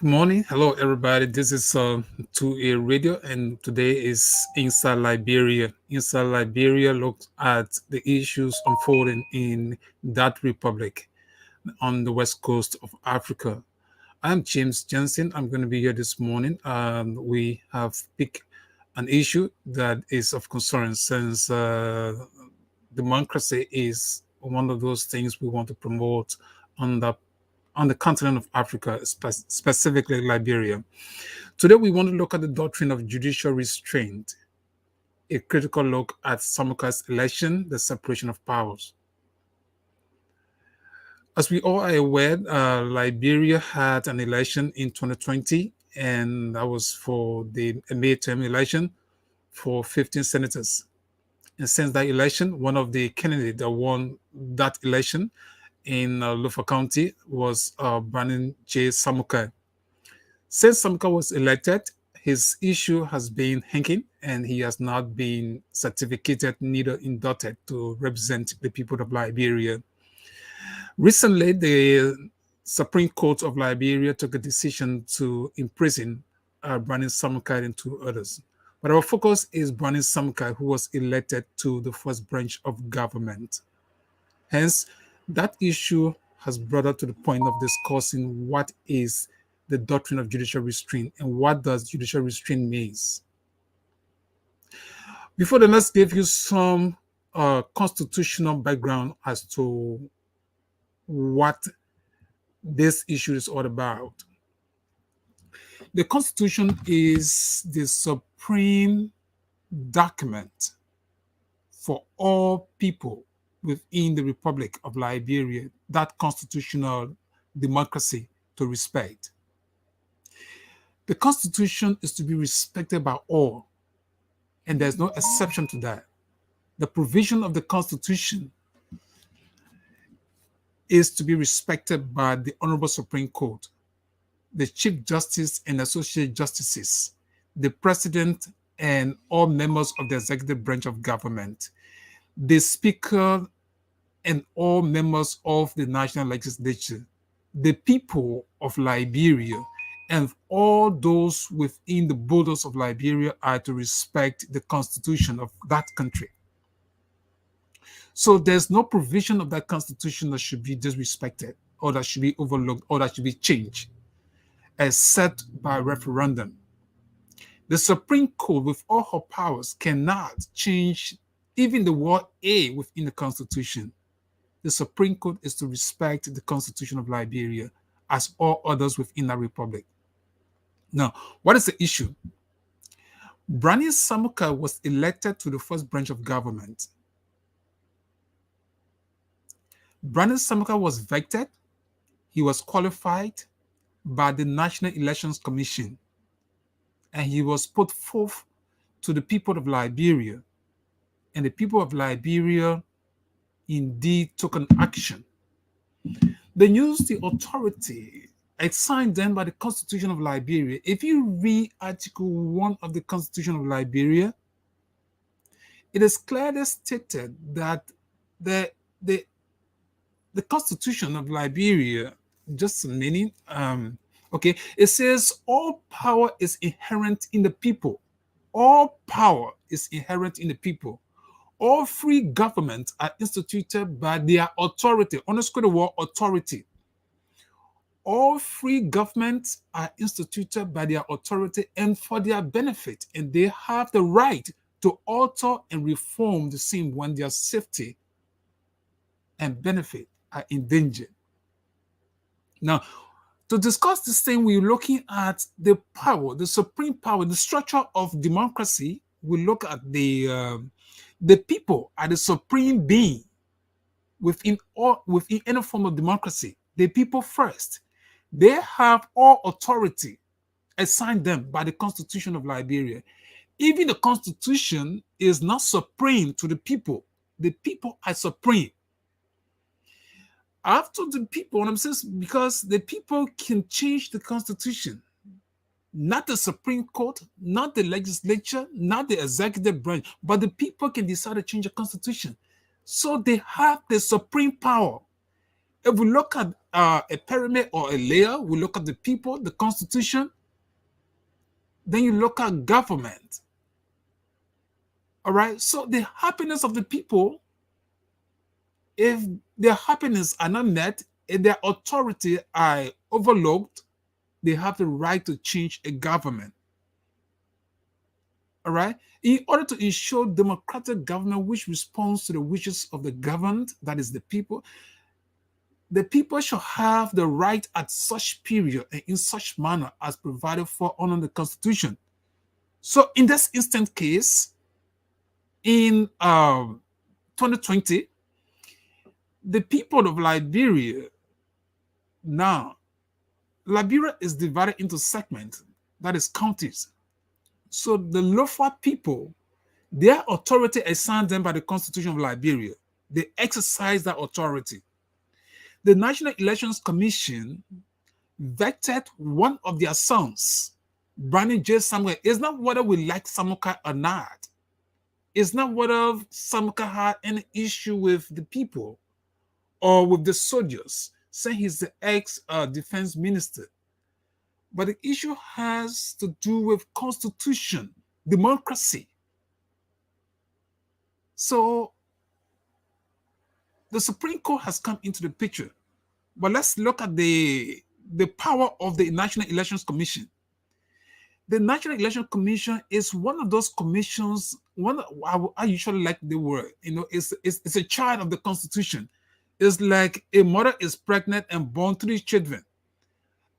Good morning. Hello, everybody. This is 2A Radio, and today is Inside Liberia. Inside Liberia looks at the issues unfolding in that republic on the west coast of Africa. I'm James Jensen. I'm going to be here this morning. We have picked an issue that is of concern since democracy is one of those things we want to promote on the continent of Africa, specifically Liberia. Today, we want to look at the doctrine of judicial restraint, a critical look at Samuka's election, the separation of powers. As we all are aware, Liberia had an election in 2020, and that was for the midterm election for 15 senators. And since that election, one of the candidates that won that election in Lufa County was Brandon J. Samuka. Since Samuka was elected, his issue has been hanging and he has not been certificated, neither inducted to represent the people of Liberia. Recently, the Supreme Court of Liberia took a decision to imprison Brandon Samuka and two others. But our focus is Brandon Samuka, who was elected to the first branch of government. Hence, that issue has brought us to the point of discussing what is the doctrine of judicial restraint and what does judicial restraint means. Before then, let's give you some constitutional background as to what this issue is all about. The Constitution is the supreme document for all people within the Republic of Liberia, that constitutional democracy to respect. The Constitution is to be respected by all, and there's no exception to that. The provision of the Constitution is to be respected by the Honorable Supreme Court, the Chief Justice and Associate Justices, the President and all members of the executive branch of government, the Speaker and all members of the National Legislature, the people of Liberia, and all those within the borders of Liberia are to respect the Constitution of that country. So there's no provision of that Constitution that should be disrespected or that should be overlooked or that should be changed, except by referendum. The Supreme Court, with all her powers, cannot change even the word A within the Constitution. The Supreme Court is to respect the Constitution of Liberia as all others within that republic. Now, what is the issue? Brandon Samuka was elected to the first branch of government. Brandon Samuka was vetted. He was qualified by the National Elections Commission, and he was put forth to the people of Liberia, and the people of Liberia indeed took an action. They used the authority assigned them by the Constitution of Liberia. If you read Article 1 of the Constitution of Liberia, it is clearly stated that the Constitution of Liberia, just a minute, it says all power is inherent in the people. All power is inherent in the people. All free governments are instituted by their authority. Underscore the word authority. All free governments are instituted by their authority and for their benefit, and they have the right to alter and reform the same when their safety and benefit are endangered. Now, to discuss this thing, we're looking at the power, the supreme power, the structure of democracy. We look at the people are the supreme being within any form of democracy. The people first. They have all authority assigned them by the Constitution of Liberia. Even the Constitution is not supreme to the people. The people are supreme. After the people, what I'm saying is because the people can change the Constitution. Not the Supreme Court, not the legislature, not the executive branch, but the people can decide to change the Constitution. So they have the supreme power. If we look at a pyramid or a layer. We look at the people, the constitution. Then you look at government. All right. So the happiness of the people, if their happiness are not met, if their authority are overlooked, they have the right to change a government. All right. In order to ensure democratic government which responds to the wishes of the governed, that is the people shall have the right at such period and in such manner as provided for under the Constitution. So in this instant case, in 2020, the people of Liberia now, Liberia is divided into segments, that is counties. So the Lofa people, their authority assigned them by the Constitution of Liberia. They exercise that authority. The National Elections Commission vetted one of their sons, Brandon J. Samuel. It's not whether we like Samuka or not. It's not whether Samuka had any issue with the people or with the soldiers, saying he's the ex-defense minister. But the issue has to do with constitution, democracy. So the Supreme Court has come into the picture. But let's look at the power of the National Elections Commission. The National Election Commission is one of those commissions, I usually like the word, it's a child of the Constitution. It's like a mother is pregnant and born 3 children.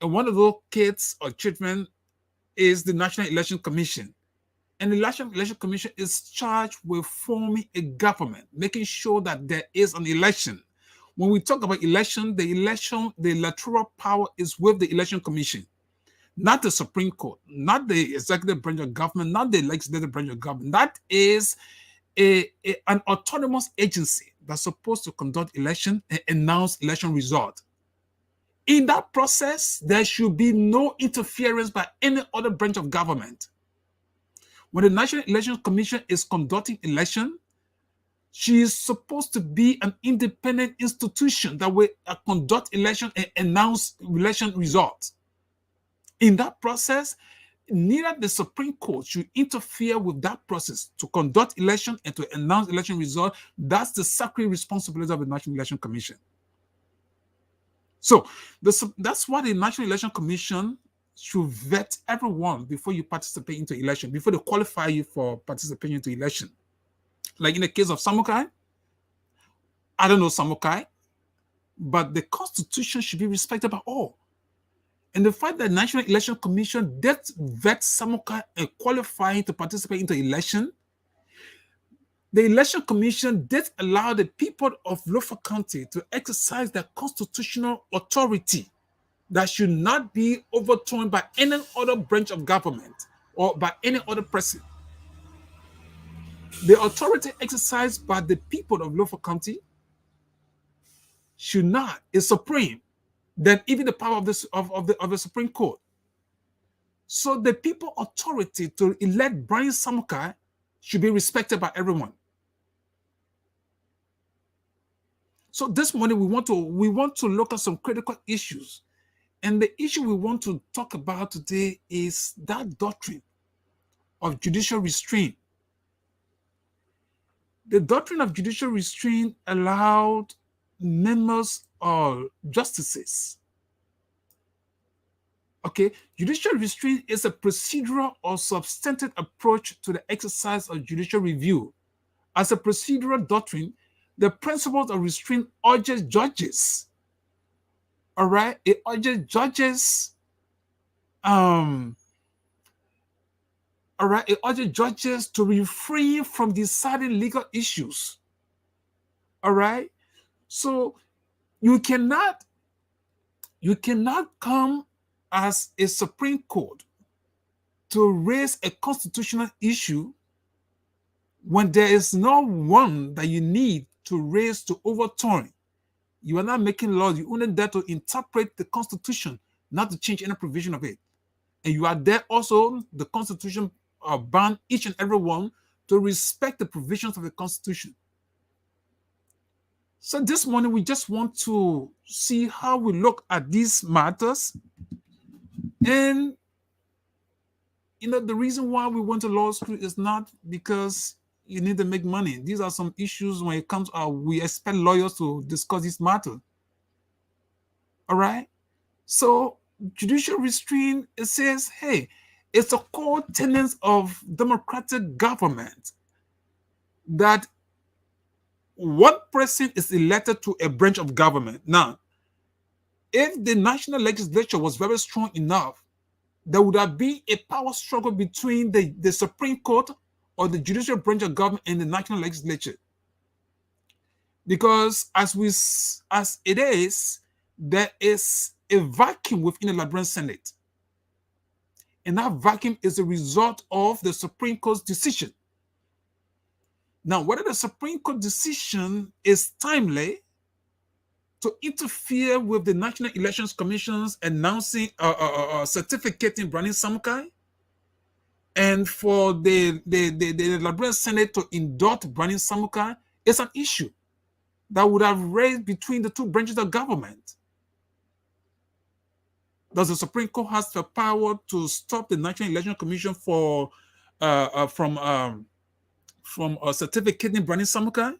And one of those kids or children is the National Election Commission. And the National Election Commission is charged with forming a government, making sure that there is an election. When we talk about election, the electoral power is with the Election Commission, not the Supreme Court, not the executive branch of government, not the legislative branch of government. That is an autonomous agency that's supposed to conduct election and announce election result. In that process, there should be no interference by any other branch of government. When the National Election Commission is conducting election, she is supposed to be an independent institution that will conduct election and announce election results. In that process, neither the Supreme Court should interfere with that process to conduct election and to announce election results. That's the sacred responsibility of the National Election Commission. So that's why the National Election Commission should vet everyone before you participate into election, before they qualify you for participation into election. Like in the case of Samukai, I don't know Samukai, but the Constitution should be respected by all. And the fact that the National Election Commission did vet Samukai and qualify him to participate into election, the Election Commission did allow the people of Lofa County to exercise their constitutional authority that should not be overturned by any other branch of government or by any other person. The authority exercised by the people of Lofa County is supreme than even the power of the Supreme Court. So the people authority to elect Brian Samukai should be respected by everyone. So this morning we want to look at some critical issues. And the issue we want to talk about today is that doctrine of judicial restraint. The doctrine of judicial restraint allowed members or justices. Okay, judicial restraint is a procedural or substantive approach to the exercise of judicial review. As a procedural doctrine, the principles of restraint urges judges. All right, it urges judges. It urges judges to refrain from deciding legal issues. All right, so you cannot come as a Supreme Court to raise a constitutional issue when there is no one that you need to raise to overturn. You are not making laws. You only there to interpret the Constitution, not to change any provision of it. And you are there also, the Constitution bound each and every one to respect the provisions of the Constitution. So this morning, we just want to see how we look at these matters. And, the reason why we went to law school is not because you need to make money. These are some issues when it comes to we expect lawyers to discuss this matter. All right? So judicial restraint, it says, hey, it's a core tenet of democratic government that one person is elected to a branch of government. Now, if the national legislature was very strong enough, there would have been a power struggle between the Supreme Court or the judicial branch of government and the national legislature. Because as it is, there is a vacuum within the Liberian Senate. And that vacuum is a result of the Supreme Court's decision. Now, whether the Supreme Court decision is timely to interfere with the National Elections Commission's announcing certificating Brani Samkai, and for the Liberian Senate to induct Brani Samkai, is an issue that would have raised between the two branches of government. Does the Supreme Court has the power to stop the National Election Commission from certificating Brani Samkai?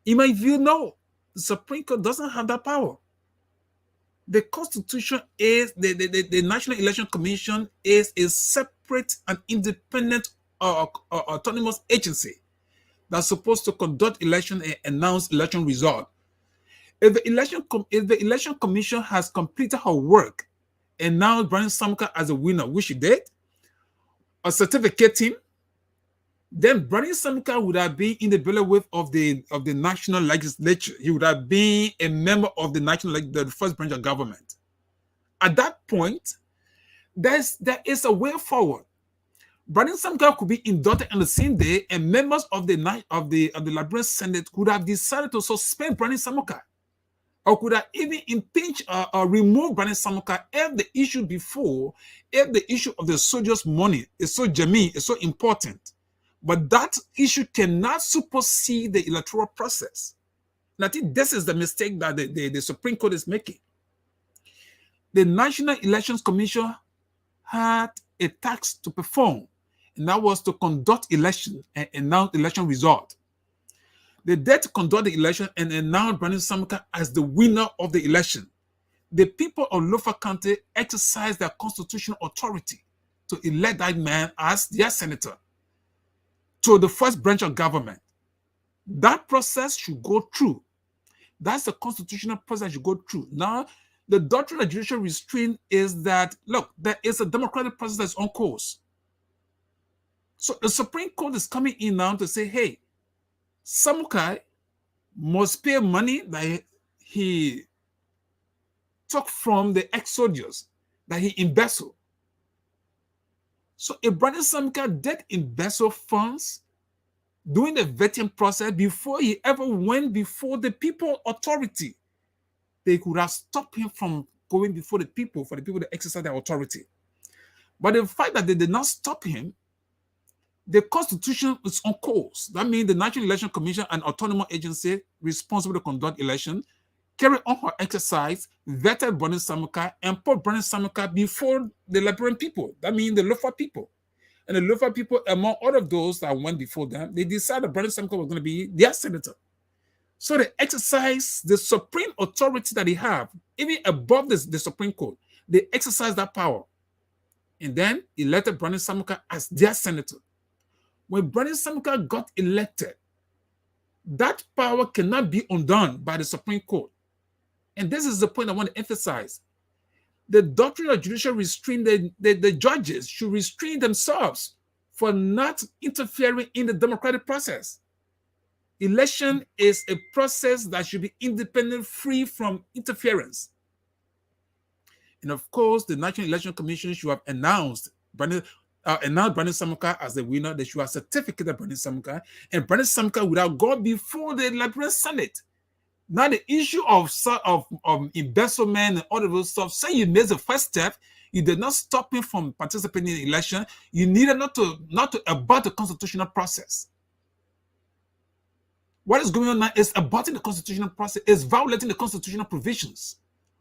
In my view, no. The Supreme Court doesn't have that power. The Constitution is the National Election Commission is a separate and independent autonomous agency that's supposed to conduct election and announce election result. If the election commission has completed her work and now Brani Samkai as a winner, which she did, or certificate him, then Brani Samkai would have been in the bailiwick of the national legislature. He would have been a member of the the first branch of government. At that point, there is a way forward. Brani Samkai could be inducted on the same day, and members of the Liberian Senate could have decided to suspend Brani Samkai, or could have even impeach or remove Brani Samkai if the issue of the soldiers' money is so germane, is so important. But that issue cannot supersede the electoral process. And I think this is the mistake that the Supreme Court is making. The National Elections Commission had a task to perform, and that was to conduct election and announce election result. They did conduct the election and announce Brani Samkai as the winner of the election. The people of Lofa County exercised their constitutional authority to elect that man as their senator to the first branch of government. That process should go through. That's the constitutional process you go through. Now, the doctrine of judicial restraint is that, look, there is a democratic process that's on course. So the Supreme Court is coming in now to say, hey, Samkai must pay money that he took from the ex-soldiers, that he embezzled. So if Brani Samkai did embezzle funds during the vetting process before he ever went before the people authority, they could have stopped him from going before the people, for the people to exercise their authority. But the fact that they did not stop him, the Constitution is on course. That means the National Election Commission, an autonomous agency responsible to conduct election, carried on her exercise, vetted Brani Samkai, and put Brani Samkai before the Liberian people. That means the Lofa people. And the Lofa people, among all of those that went before them, they decided Brani Samkai was going to be their senator. So they exercise the supreme authority that they have, even above the Supreme Court. They exercise that power. And then elected Brani Samkai as their senator. When Brani Samkai got elected, that power cannot be undone by the Supreme Court. And this is the point I want to emphasize. The doctrine of judicial restraint, the judges should restrain themselves for not interfering in the democratic process. Election is a process that should be independent, free from interference. And of course, the National Election Commission should have announced Brani Samkai as the winner. They should have certificated Brani Samkai, and Brani Samkai would have gone before the Liberian Senate. Now the issue of embezzlement and all of those stuff, say you made the first step, you did not stop him from participating in the election, you needed not to abort the constitutional process. What is going on now is aborting the constitutional process, is violating the constitutional provisions,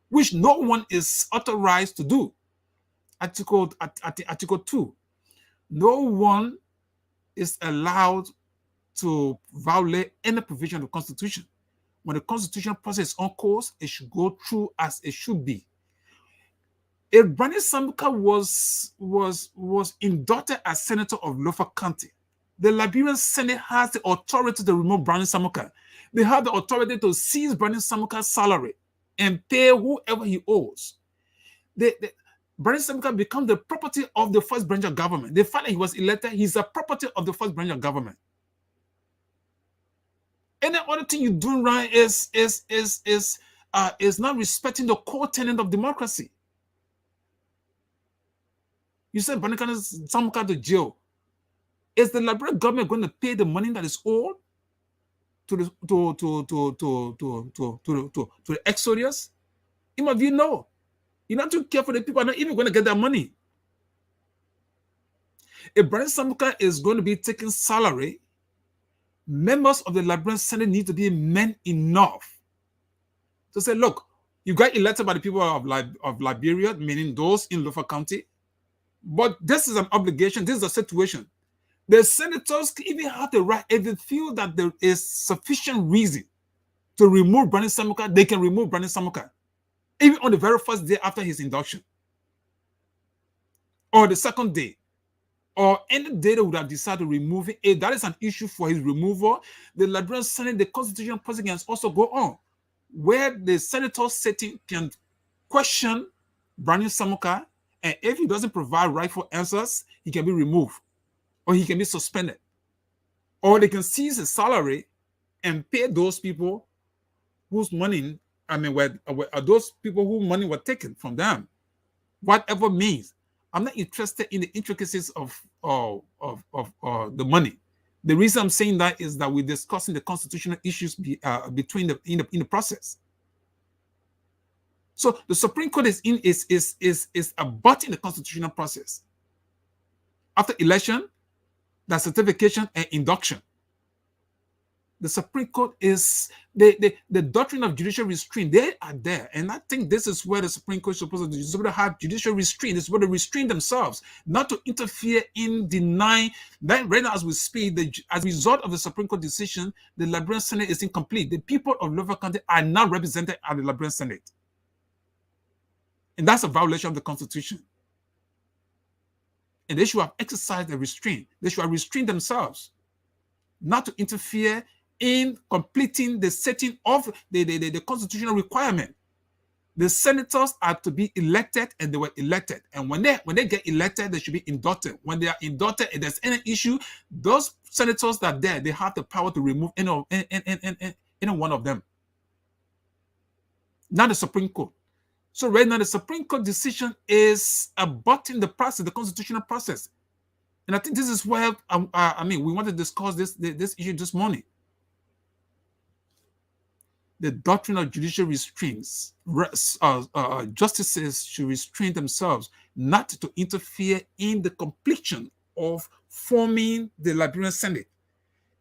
which no one is authorized to do. Article 2. No one is allowed to violate any provision of the Constitution. When the constitutional process is on course, it should go through as it should be. If Brani Sambuka was inducted as senator of Lofa County, the Liberian Senate has the authority to remove Brani Sambuka. They have the authority to seize Brani Sambuka's salary and pay whoever he owes. Brani Sambuka becomes the property of the first branch of government. The fact that he was elected, he's a property of the first branch of government. Any other thing you're doing right is not respecting the core tenet of democracy. You said Brani Sambuka to jail. Is the Liberian government going to pay the money that is owed to the exodus? In my view, no. You're not too careful. The people are not even going to get that money. If Brani Sambuka is going to be taking salary, members of the Liberian Senate need to be men enough to say, look, you got elected by the people of Liberia, meaning those in Lofa County, but this is an obligation, this is a situation. The senators even have the right, if they feel that there is sufficient reason to remove Brani Sambuka, they can remove Brani Sambuka, even on the very first day after his induction, or the second day, or any day they would have decided to remove him. If that is an issue for his removal, the Liberian Senate, the constitutional process can also go on, where the senators sitting can question Brani Sambuka, and if he doesn't provide rightful answers, he can be removed, or he can be suspended, or they can seize his salary and pay those people whose money, were those people whose money were taken from them, whatever means. I'm not interested in the intricacies of the money. The reason I'm saying that is that we're discussing the constitutional issues between in the process. So the Supreme Court is aborting the constitutional process. After election, that certification and induction. The Supreme Court is the doctrine of judicial restraint. They are there, and I think this is where the Supreme Court is supposed to do. It's supposed to have judicial restraint. It's supposed to restrain themselves, not to interfere in denying. That right now, as we speak, as a result of the Supreme Court decision, the Liberian Senate is incomplete. The people of Lofa County are not represented at the Liberian Senate, and that's a violation of the Constitution. And they should have exercised the restraint. They should have restrained themselves, not to interfere in completing the setting of the constitutional requirement. The senators are to be elected, and they were elected. And when they get elected, they should be inducted. When they are inducted, if there's any issue, those senators that are there, they have the power to remove any one of them. Not the Supreme Court. So right now, the Supreme Court decision is aborting the process, the constitutional process. And I think this is where we want to discuss this issue this morning. The doctrine of judicial restraints, justices should restrain themselves not to interfere in the completion of forming the Liberian Senate.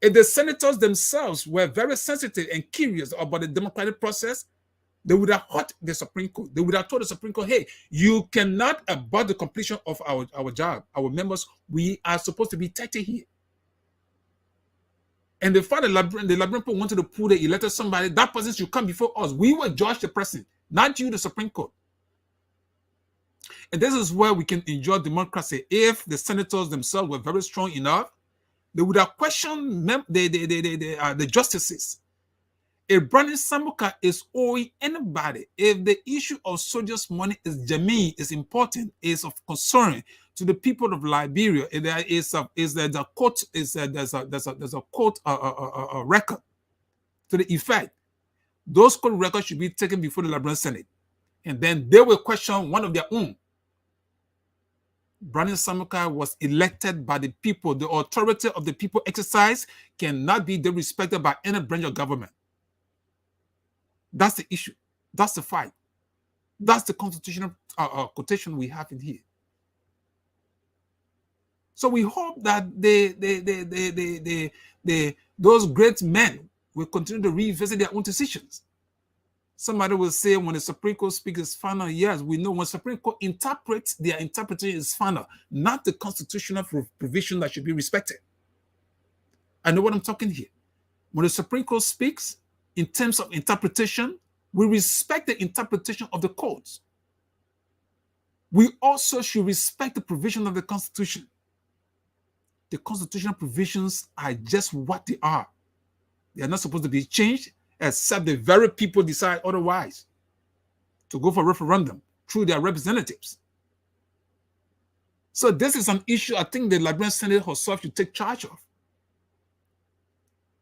If the senators themselves were very sensitive and curious about the democratic process, they would have hurt the Supreme Court. They would have told the Supreme Court, hey, you cannot abort the completion of our job. Our members, we are supposed to be 30 here. And the fact that the Liberian people wanted to pull the elected somebody, that person should come before us. We will judge the person, not you, the Supreme Court. And this is where we can enjoy democracy. If the senators themselves were very strong enough, they would have questioned the justices. If Brani Sambuka is owing anybody, if the issue of soldiers' money is germane, is important, is of concern to the people of Liberia, if there is there's a court record to the effect, those court records should be taken before the Liberian Senate, and then they will question one of their own. Brani Sambuka was elected by the people. The authority of the people exercised cannot be disrespected by any branch of government. That's the issue. That's the fight. That's the constitutional quotation we have in here. So we hope that those great men will continue to revisit their own decisions. Somebody will say when the Supreme Court speaks is final. Yes, we know when Supreme Court interprets, their interpretation is final, not the constitutional provision that should be respected. I know what I'm talking here. When the Supreme Court speaks in terms of interpretation, we respect the interpretation of the courts. We also should respect the provision of the Constitution. The constitutional provisions are just what they are. They are not supposed to be changed except the very people decide otherwise to go for referendum through their representatives. So this is an issue I think the Liberian Senate herself should take charge of.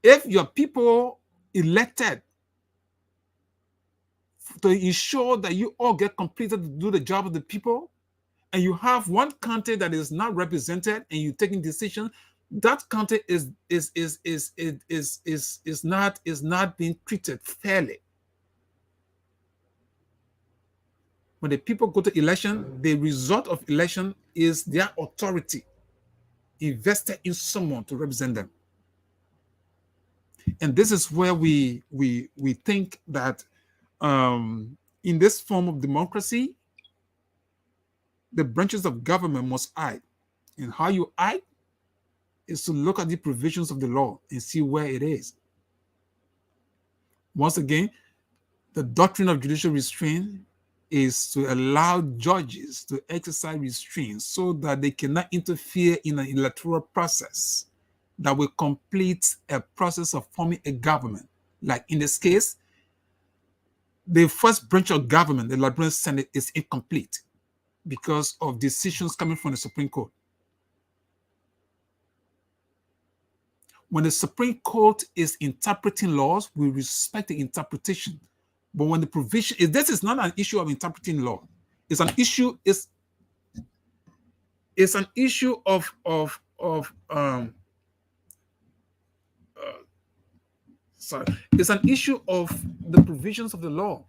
If your people elected to ensure that you all get completed to do the job of the people, and you have one county that is not represented and you're taking decisions, that county is not being treated fairly. When the people go to election, the result of election is their authority invested in someone to represent them. And this is where we think that in this form of democracy, the branches of government must act. And how you act is to look at the provisions of the law and see where it is. Once again, the doctrine of judicial restraint is to allow judges to exercise restraint so that they cannot interfere in an electoral process that will complete a process of forming a government. Like in this case, the first branch of government, the Liberian Senate, is incomplete because of decisions coming from the Supreme Court. When the Supreme Court is interpreting laws, we respect the interpretation. But when the provision is, this is not an issue of interpreting law. It's an issue. It's an issue of It's an issue of the provisions of the law.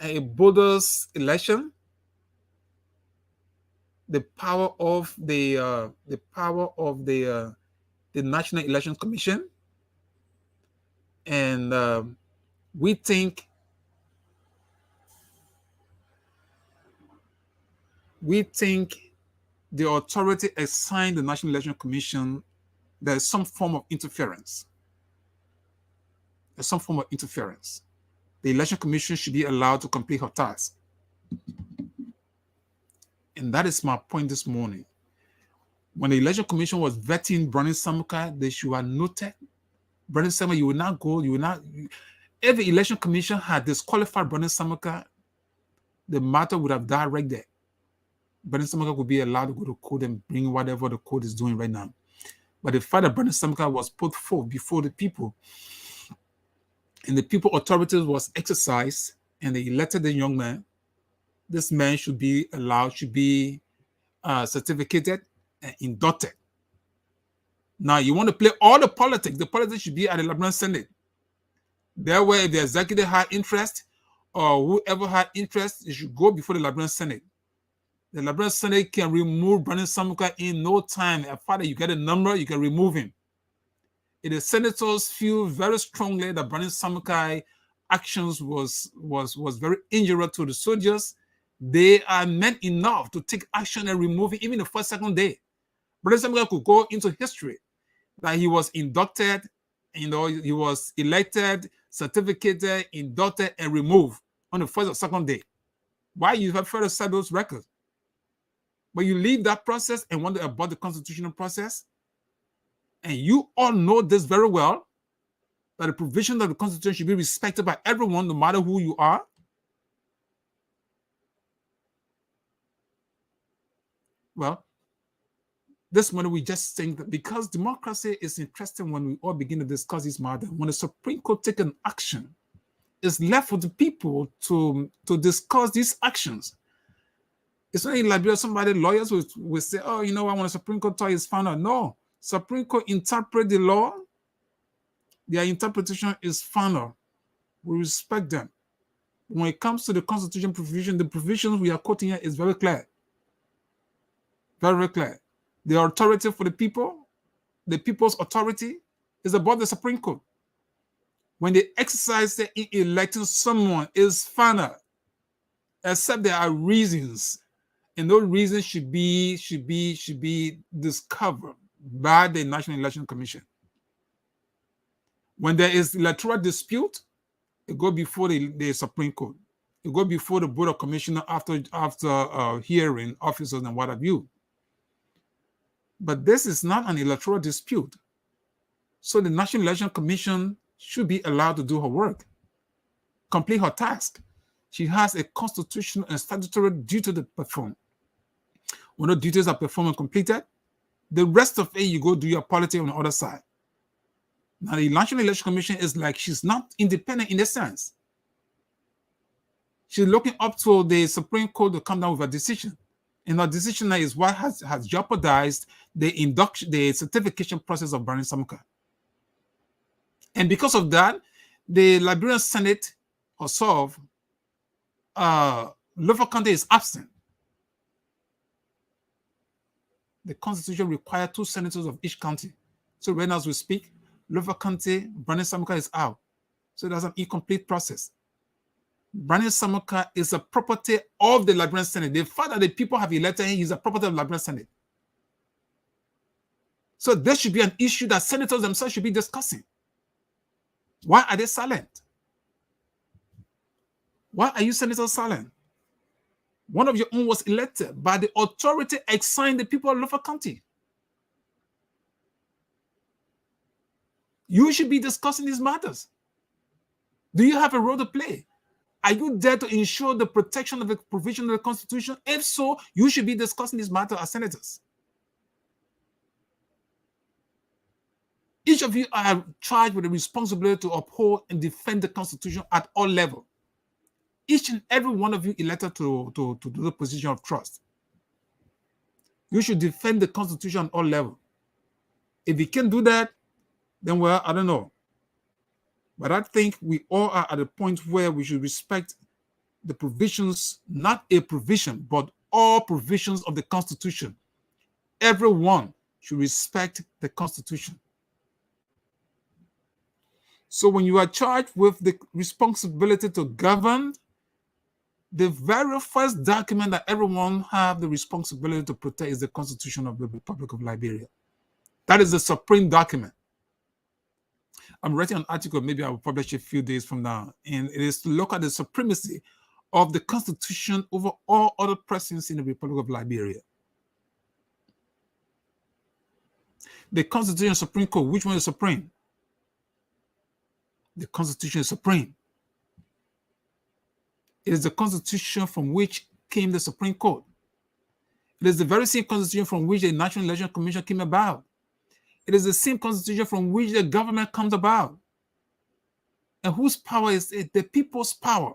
A borders election, the power of the National Election Commission, and we think the authority assigned the National Election Commission, there is some form of interference. There's some form of interference. The Election Commission should be allowed to complete her task. And that is my point this morning. When the Election Commission was vetting Brandon Samuka, they should have noted, Brandon Samuka, you will not go, if the Election Commission had disqualified Brandon Samuka, the matter would have died right there. Brandon Samuka could be allowed to go to court and bring whatever the court is doing right now. But the fact that Brandon Samuka was put forth before the people, and the people authorities was exercised, and they elected the young man, this man should be allowed, should be certificated and inducted. Now, you want to play all the politics should be at the Liberian Senate. That way, if the executive had interest, or whoever had interest, it should go before the Liberian Senate. The Liberian Senate can remove Brandon Samuka in no time. After you get a number, you can remove him. If the senators feel very strongly that Brandon Samuka actions was very injurious to the soldiers, they are men enough to take action and remove him even the first, second day. Brandon Samuka could go into history that he was inducted, he was elected, certificated, inducted, and removed on the first or second day. Why you have further set those records? But you leave that process and wonder about the constitutional process. And you all know this very well, that the provision of the Constitution should be respected by everyone, no matter who you are. Well, this morning we just think that because democracy is interesting when we all begin to discuss this matter, when the Supreme Court take an action, it's left for the people to discuss these actions. It's not in Liberia, somebody, lawyers will say, oh, you know what, when the Supreme Court is found out. No, Supreme Court interpret the law. Their interpretation is final. We respect them. When it comes to the Constitution provision, the provisions we are quoting here is very clear. Very, very clear. The authority for the people, the people's authority, is above the Supreme Court. when they exercise in electing someone is final, except there are reasons, and those reasons should be discovered by the National Election Commission. When there is electoral dispute, it go before the Supreme Court. It go before the Board of Commissioners after hearing officers and what have you. But this is not an electoral dispute. So the National Election Commission should be allowed to do her work, complete her task. She has a constitutional and statutory duty to perform. When the duties are performed and completed, the rest of it, you go do your politics on the other side. Now, the National Election Commission is like, she's not independent in a sense. She's looking up to the Supreme Court to come down with a decision. And her decision is what has jeopardized the certification process of Barney Samuka. And because of that, the Liberian Senate herself, Lofa County is absent. The Constitution requires 2 senators of each county. So right now as we speak, Lofa County, Barney Samuka is out. So that's an incomplete process. Barney Samuka is a property of the Liberian Senate. The fact that the people have elected him, he's a property of the Liberian Senate. So there should be an issue that senators themselves should be discussing. Why are they silent? Why are you senators silent? One of your own was elected by the authority assigned the people of Lofa County. You should be discussing these matters. Do you have a role to play? Are you there to ensure the protection of the provision of the Constitution? If so, you should be discussing this matter as senators. Each of you are charged with the responsibility to uphold and defend the Constitution at all levels. Each and every one of you elected to do the position of trust. You should defend the Constitution at all levels. If you can't do that, then, well, I don't know. But I think we all are at a point where we should respect the provisions, not a provision, but all provisions of the Constitution. Everyone should respect the Constitution. So when you are charged with the responsibility to govern, the very first document that everyone have the responsibility to protect is the Constitution of the Republic of Liberia. That is the supreme document. I'm writing an article, maybe I will publish it a few days from now, and it is to look at the supremacy of the Constitution over all other presidents in the Republic of Liberia. The Constitution is Supreme Court. Which one is supreme? The Constitution is supreme. It is the Constitution from which came the Supreme Court. It is the very same Constitution from which the National Election Commission came about. It is the same Constitution from which the government comes about. And whose power is it? The people's power.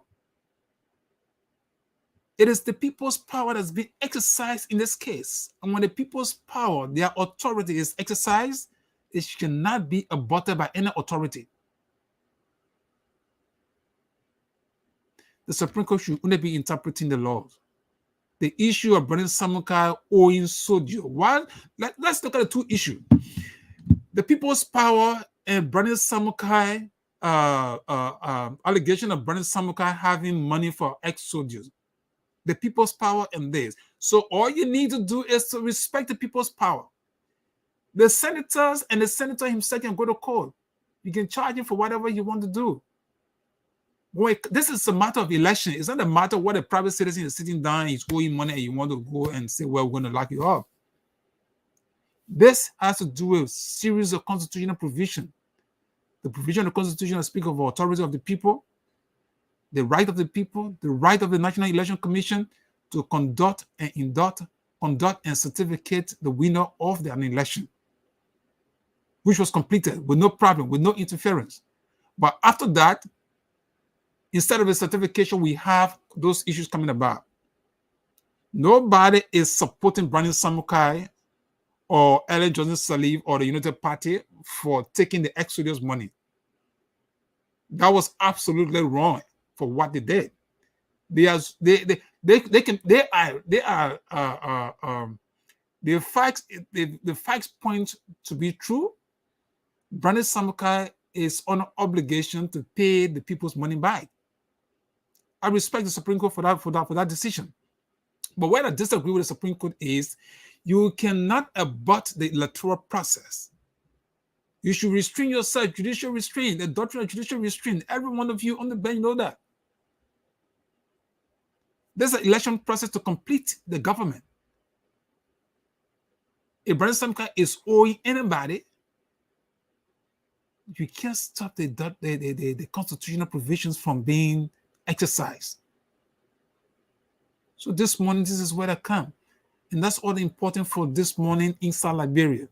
It is the people's power that's been exercised in this case. And when the people's power, their authority is exercised, it cannot be aborted by any authority. The Supreme Court should only be interpreting the laws. The issue of Barney Samuka owing Sodio. Well, let's look at the two issues. The people's power and Barney Samuka, allegation of Barney Samuka having money for ex-soldiers. The people's power and this. So all you need to do is to respect the people's power. The senators and the senator himself can go to court. You can charge him for whatever you want to do. Boy, this is a matter of election. It's not a matter of what a private citizen is sitting down, he's owing money, and you want to go and say, well, we're going to lock you up. This has to do with a series of constitutional provision. The provision of the Constitution speaks of the authority of the people, the right of the people, the right of the National Election Commission to conduct and certificate the winner of an election, which was completed with no problem, with no interference. But after that, instead of a certification, we have those issues coming about. Nobody is supporting Barney Samuka or Ellen Johnson Sirleaf or the United Party for taking the ex-soldiers' money. That was absolutely wrong for what they did. The facts point to be true. Barney Samuka is under obligation to pay the people's money back. I respect the Supreme Court for that decision. But where I disagree with the Supreme Court is you cannot abut the electoral process. You should restrain yourself, judicial restraint, the doctrine of judicial restraint. Every one of you on the bench know that. There's an election process to complete the government. If Brother Samka is owing anybody, you can't stop the constitutional provisions from being exercised. So this morning, this is where I come. And that's all important for this morning inside Liberia.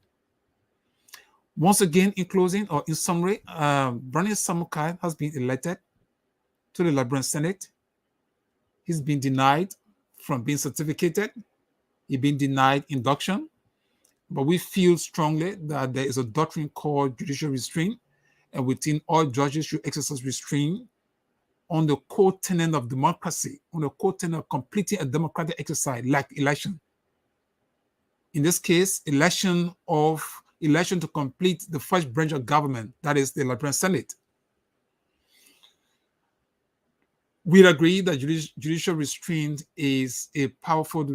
Once again, in closing or in summary, Brother Samka has been elected to the Liberian Senate. He's been denied from being certificated. He's been denied induction. But we feel strongly that there is a doctrine called judicial restraint, and within all judges should exercise restraint on the core tenet of democracy, on the core tenet of completing a democratic exercise like election. In this case, election to complete the first branch of government, that is the Liberian Senate. We agree that judicial restraint is a powerful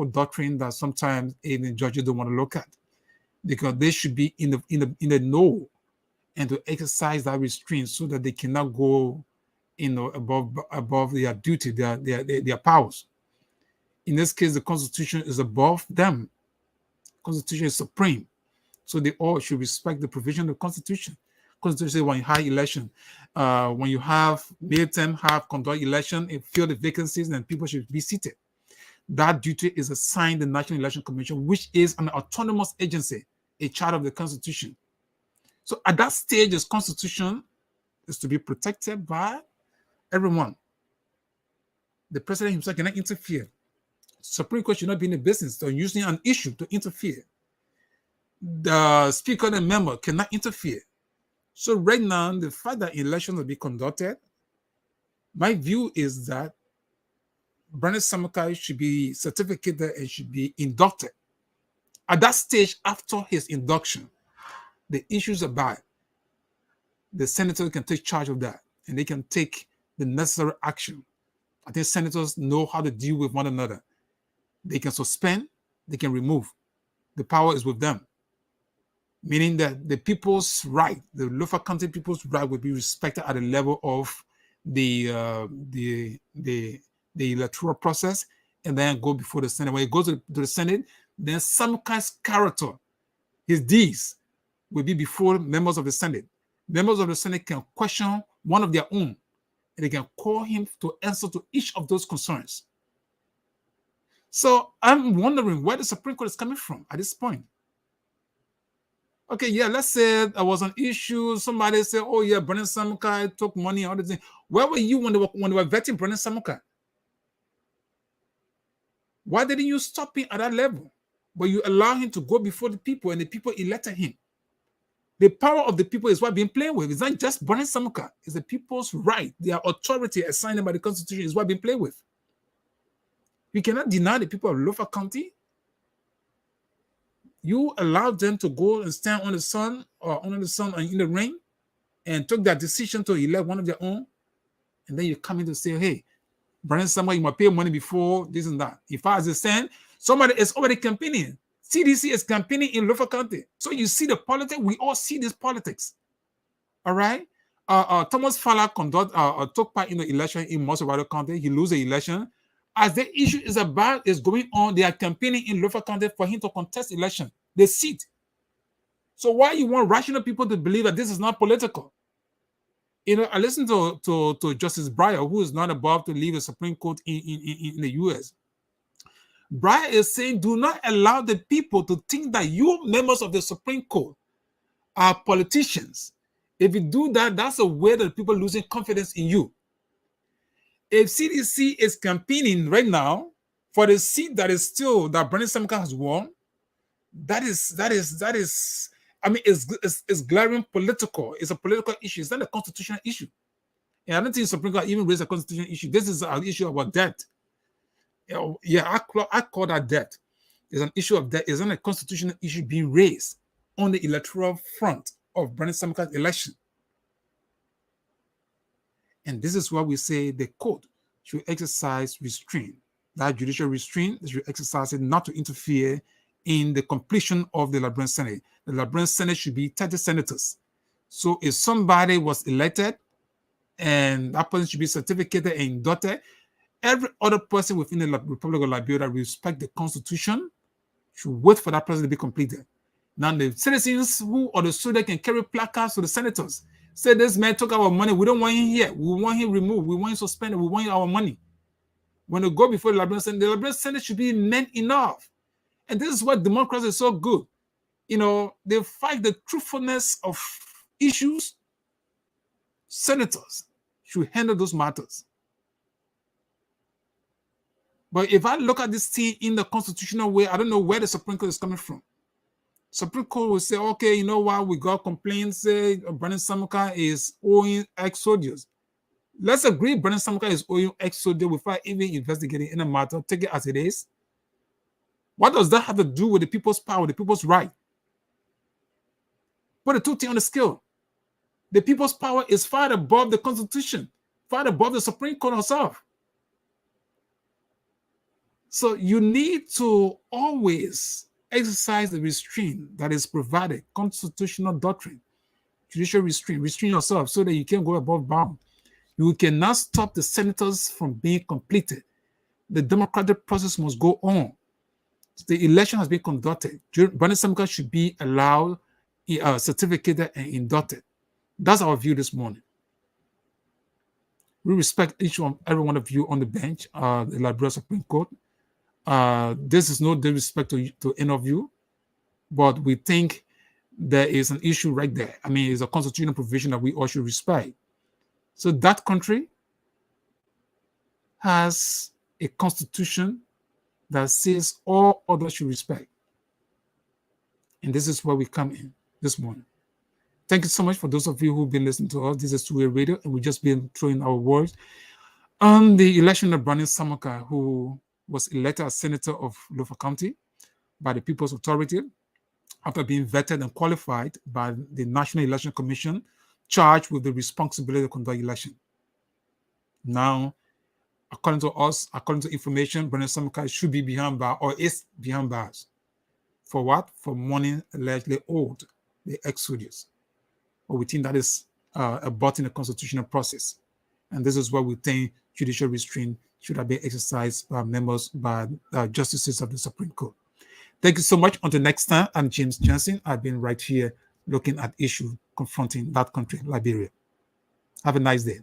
doctrine that sometimes even judges don't want to look at, because they should be in the know and to exercise that restraint so that they cannot go above their duty, their powers. In this case, the Constitution is above them. Constitution is supreme, so they all should respect the provision of the Constitution. Constitution says when you have election, when you have midterm, conduct election, and fill the vacancies, then people should be seated. That duty is assigned the National Election Commission, which is an autonomous agency, a child of the Constitution. So at that stage, this Constitution is to be protected by everyone. The president himself cannot interfere. Supreme Court should not be in the business of using an issue to interfere. The speaker and the member cannot interfere. So right now, the fact that elections will be conducted, my view is that Brother Samka should be certificated and should be inducted. At that stage, after his induction, the issues about the senators can take charge of that and they can take the necessary action. I think senators know how to deal with one another. They can suspend, they can remove. The power is with them. Meaning that the people's right, the Lofa County people's right, will be respected at the level of the electoral process, and then go before the Senate. When it goes to the Senate, then some kind of character, his deeds, will be before members of the Senate. Members of the Senate can question one of their own, and they can call him to answer to each of those concerns. So I'm wondering where the Supreme Court is coming from at this point. Okay, yeah, let's say there was an issue. Somebody said, oh, yeah, Brother Samka took money and all this thing. Where were you when they were vetting Brother Samka? Why didn't you stop him at that level? But you allow him to go before the people, and the people elected him. The power of the people is what being played with. It's not just Brother Samka. It's the people's right. Their authority assigned by the Constitution is what being played with. You cannot deny the people of Lofa County. You allowed them to go and stand on the sun or under the sun and in the rain and took that decision to elect one of their own. And then you come in to say, hey, Brother Samka, you must pay money before this and that. If I understand, somebody is already campaigning. CDC is campaigning in Lofa County. So you see the politics. We all see this politics. All right? Thomas Fowler took part in the election in Mosovado County. He lose the election. As the issue is going on, they are campaigning in Lofa County for him to contest election, the seat. So why you want rational people to believe that this is not political? You know, I listened to Justice Breyer, who is not above to leave the Supreme Court in the U.S. Breyer is saying, do not allow the people to think that you members of the Supreme Court are politicians. If you do that, that's a way that people are losing confidence in you. If CDC is campaigning right now for the seat that Brother Samka has won, that is, I mean, it's glaring political. It's a political issue. It's not a constitutional issue. And I don't think the Supreme Court even raised a constitutional issue. This is an issue about debt. Yeah, I call that debt. It's an issue of debt. It's not a constitutional issue being raised on the electoral front. of Brandon Samuka's election. And this is why we say the court should exercise restraint. That judicial restraint should exercise it not to interfere in the completion of the Liberian Senate. The Liberian Senate should be 30 senators. So if somebody was elected and that person should be certificated and indicted, every other person within the Republic of Liberia respect the Constitution should wait for that person to be completed. Now the citizens who or the students can carry placards to the senators. Say this man took our money. We don't want him here. We want him removed. We want him suspended. We want our money. When they go before the Liberian Senate should be men enough. And this is why democracy is so good. You know, they fight the truthfulness of issues. Senators should handle those matters. But if I look at this thing in the constitutional way, I don't know where the Supreme Court is coming from. Supreme Court will say, okay, you know what, we got complaints, Brandon Samuka is owing X soldiers. Let's agree Brandon Samuka is owing X soldiers without even investigating in a matter, take it as it is. What does that have to do with the people's power, the people's right? Put the two things on the scale. The people's power is far above the Constitution, far above the Supreme Court herself. So you need to always exercise the restraint that is provided, constitutional doctrine, judicial restraint, restrain yourself so that you can't go above bound. You cannot stop the senators from being completed. The democratic process must go on. The election has been conducted. Brandon Samuka should be allowed, certificated and inducted. That's our view this morning. We respect every one of you on the bench, the Liberia Supreme Court. This is no disrespect to any of you, but we think there is an issue right there. I mean, it's a constitutional provision that we all should respect. So that country has a constitution that says all others should respect. And this is where we come in this morning. Thank you so much for those of you who've been listening to us. This is Two-Way Radio, and we've just been throwing our words on the election of Brandon Samuka, who was elected as senator of Lofa County by the People's Authority after being vetted and qualified by the National Election Commission, charged with the responsibility to conduct election. Now, according to us, according to information, Brandon Samuka should be behind bars or is behind bars. For what? For money allegedly owed the ex-soldiers. But we think that is aborting the constitutional process. And this is why we think judicial restraint should have been exercised by members, by justices of the Supreme Court. Thank you so much. Until next time, I'm James Johnson. I've been right here looking at issues confronting that country, Liberia. Have a nice day.